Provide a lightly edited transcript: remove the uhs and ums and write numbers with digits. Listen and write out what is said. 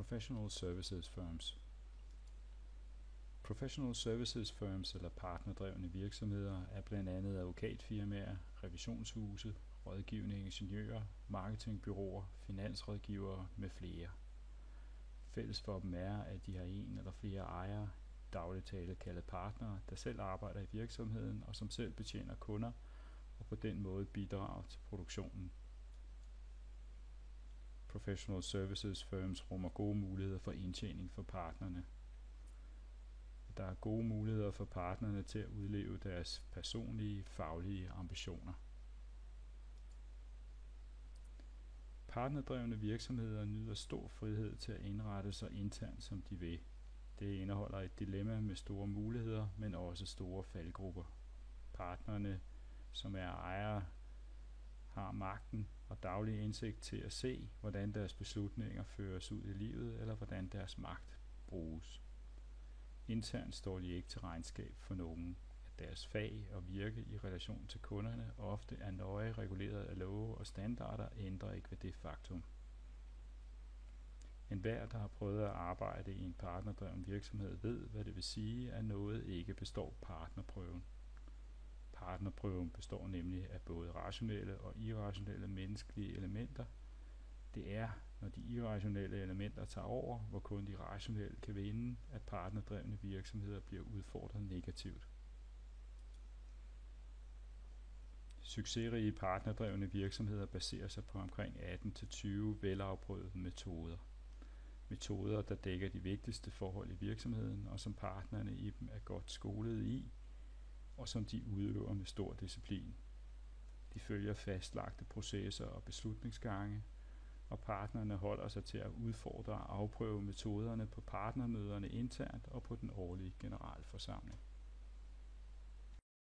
Professional services firms. Professional services firms eller partnerdrevne virksomheder er blandt andet advokatfirmaer, revisionshuse, rådgivende ingeniører, marketingbureauer, finansrådgivere med flere. Fælles for dem er, at de har en eller flere ejere, dagligt tale kaldet partnere, der selv arbejder i virksomheden og som selv betjener kunder og på den måde bidrager til produktionen. Professional services firms rummer gode muligheder for indtjening for partnerne. Der er gode muligheder for partnerne til at udleve deres personlige, faglige ambitioner. Partnerdrevne virksomheder nyder stor frihed til at indrette sig internt, som de vil. Det indeholder et dilemma med store muligheder, men også store faldgrupper. Partnerne, som er ejere, har magten og daglig indsigt til at se, hvordan deres beslutninger føres ud i livet, eller hvordan deres magt bruges. Internt står de ikke til regnskab for nogen, at deres fag og virke i relation til kunderne ofte er nøje reguleret af love og standarder, ændrer ikke ved det faktum. Enhver, der har prøvet at arbejde i en partnerdreven virksomhed, ved, hvad det vil sige, at noget ikke består partnerprøven. Partnerprøven består nemlig af både rationelle og irrationelle menneskelige elementer. Det er, når de irrationelle elementer tager over, hvor kun de rationelle kan vinde, at partnerdrevne virksomheder bliver udfordret negativt. Succesrige partnerdrevne virksomheder baserer sig på omkring 18-20 velafprøvede metoder. Metoder, der dækker de vigtigste forhold i virksomheden, og som partnerne i dem er godt skolet i, og som de udøver med stor disciplin. De følger fastlagte processer og beslutningsgange, og partnerne holder sig til at udfordre og afprøve metoderne på partnermøderne internt og på den årlige generalforsamling.